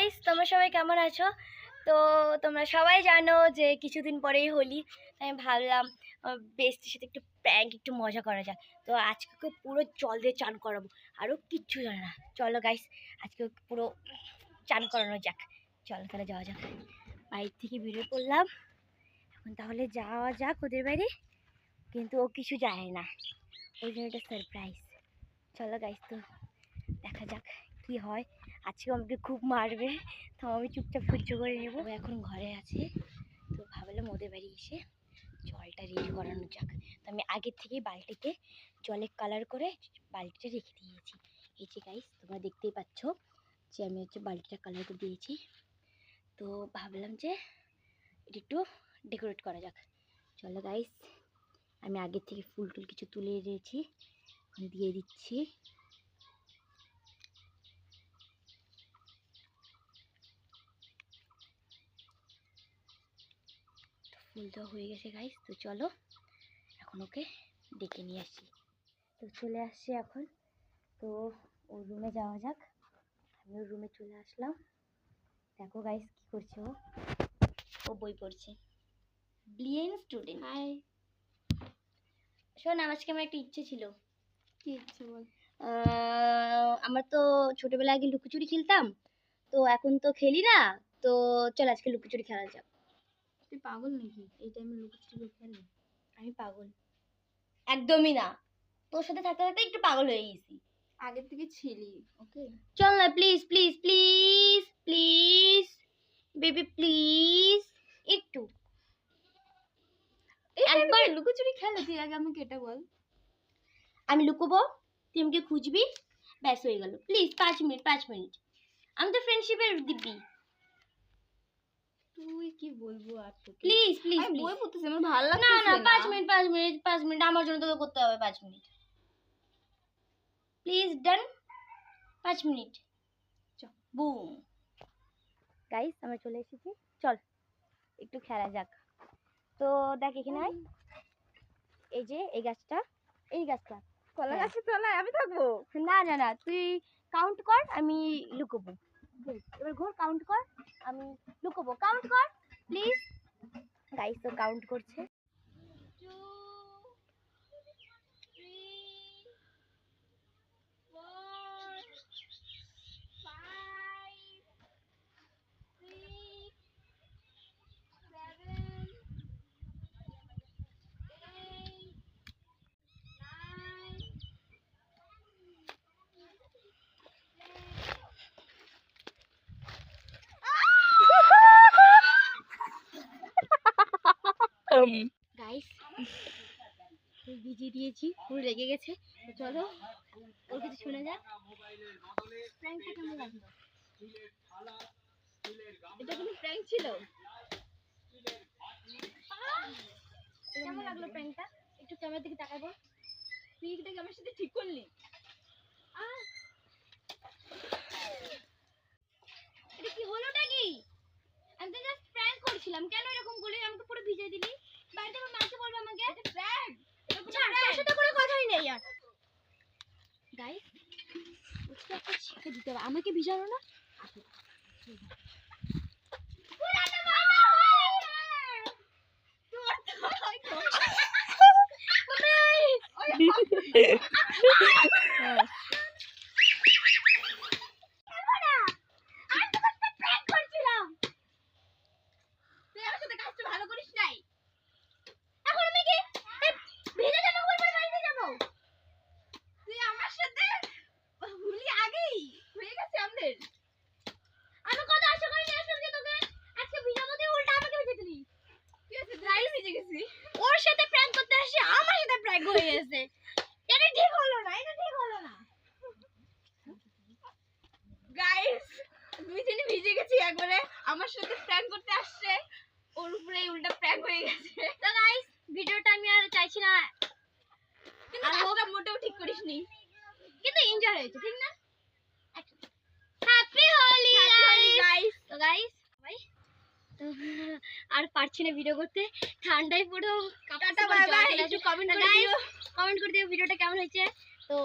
Guys, তোমরা সবাই কেমন আছো? তো তোমরা সবাই জানো যে কিছুদিন পরেই হোলি। আমি ভাবলাম বেস্টির সাথে একটু প্র্যাঙ্ক, একটু মজা করা যাক। তো আজকে ওকে পুরো জল দিয়ে চান করাবো, আরও কিচ্ছু জানে না। চলো গাইস, আজকে ওকে পুরো চান করানো যাক। চলো তাহলে যাওয়া যাক। বাইরে থেকে বেরিয়ে পড়লাম, এখন তাহলে যাওয়া যাক ওদের বাড়ি। কিন্তু ও কিছু জানে না, ওই জন্য একটা সারপ্রাইজ। চলো গাইস, তো দেখা যাক কি হয়। আজকে আমাকে খুব মারবে, তো আমি চুপচাপ সহ্য করে নেবো। এখন ঘরে আছে, তো ভাবলাম ওদের বাড়ি এসে জলটা রেডি করানো যাক। তো আমি আগের থেকেই বালতিতে জলে কালার করে বালতিটা রেখে দিয়েছি। এই যে গাইস, তোমরা দেখতেই পাচ্ছ যে আমি বালতিটা কালার করে দিয়েছি। তো ভাবলাম যে এটা একটু ডেকোরেট করা যাক। চলো গাইস, আমি আগের থেকে ফুল টুল কিছু তুলে দিয়েছি, দিয়ে দিচ্ছি। ফুলটা হয়ে গেছে গাইস। তো চলো এখন ওকে ডেকে নিয়ে আসি। তো চলে আসছি এখন। তো ওর রুমে যাওয়া যাক। আমি ওর রুমে চলে আসলাম। দেখো গাইস কি করছে ও বই পড়ছে। Brilliant student. হাই। শোন, আজকে আমার একটা ইচ্ছে ছিল। কি ইচ্ছে বল? আমার তো ছোটবেলায় আগে লুকোচুরি খেলতাম, তো এখন তো খেলি না। তো চল আজকে লুকোচুরি খেলা যাক। তুই পাগল নাকি? এই টাইমে লুকোচুরি খেলে? আমি পাগল একদমই না, তোর সাথে থাকতে থাকতে একটু পাগল হয়ে গেছি। আগের থেকে ছিলি, ওকে? চল না please please please please baby please, একটু একবার লুকোচুরি খেলে। তুই আগে আমাকে এটা বল। আমি লুকোবো, তুই আমাকে খুঁজবি, ব্যাস হয়ে গেল। Please 5 minute, 5 minute. আমি তো ফ্রেন্ডশিপের দিব্যি। তুই কি বলবো আর তোকে? প্লিজ প্লিজ আমি প্লিজ। বই পড়তেছি, আমার ভালো না লাগছে না, না। 5 মিনিট 5 মিনিট 5 মিনিট আমার জন্য তোকে করতে হবে। 5 মিনিট প্লিজ, ডান। 5 মিনিট। চল বুম। গাইস, আমরা চলে এসেছি, চল একটু খেলা যাক। তো দেখ এখানে আয়। এই যে এই গাছটা, এই গাছটা কলা গাছের তলায় আমি থাকবো? না না না, তুই কাউন্ট কর, আমি লুকোবো। এবার ঘোর, কাউন্ট কর, আমি লুকোবো। কাউন্ট কর প্লিজ। গাইস তো কাউন্ট করছে। 2 3 4 5 6 7 8 9 গাইস ভিজিয়ে দিয়েছি, পুরো রেগে গেছে। তো চলো ওর কিছু শোনা যাক। প্র্যাঙ্কটা কেমন লাগলো? এটা কোনো প্র্যাঙ্ক ছিল? কেমন লাগলো প্র্যাঙ্কটা? একটু ক্যামেরার দিকে তাকাবো। তুই এটাকে আমার সাথে ঠিক করলি? এটা কি হলোটা কি? আমি তো জাস্ট প্র্যাঙ্ক করছিলাম, কেন এরকম করলি? আমাকে পুরো ভিজিয়ে দিলি। বাড়িতে আমার মাকে বলবো আমাকে। এটা প্র্যাঙ্ক? ছাড়, তোর সাথে কোনো কথাই নেই আর। গাইস, ওকে একটা শিক্ষা দিতে হবে। আমাকে ভিজানো না। তুই আমার সাথে কাজটা ভালো করিস নাই। এখন আমি কি ভিজে জামা পরে বাড়িতে যাবো? তুই আমার সাথে হোলি আগেই হয়ে গেছে আমাদের। আমি কত আশা করে নিয়ে আসলাম যে তোকে আজকে ভিজাবো, তুই উল্টা আমাকে ভিজে দিলি। তুই আছে ড্রাই ভিজে গেছি। ওর সাথে প্র্যাঙ্ক করতে আসি, আমার সাথে প্র্যাঙ্ক হয়ে গেছে। এটা ঠিক হলো না, এটা ঠিক হলো না। গাইস, দুইজনে ভিজে গেছি একবারে। আমার সাথে প্র্যাঙ্ক করতে আসছে, ওর উপরে উল্টা প্র্যাঙ্ক হয়ে গেছে। তো গাইস, ভিডিওটা আমি আর চাইছি না, কিন্তু কাজটা মোটেও ঠিক করিসনি। কিন্তু এনজয় হয়েছে, ঠিক না? Happy Holi guys. তো গাইস ভাই, তো আর পারছি না ভিডিও করতে, ঠান্ডায় পুরো টাটা বাই বাই। একটু কমেন্ট করে দিও। কমেন্ট করে দিও ভিডিওটা কেমন হয়েছে। তো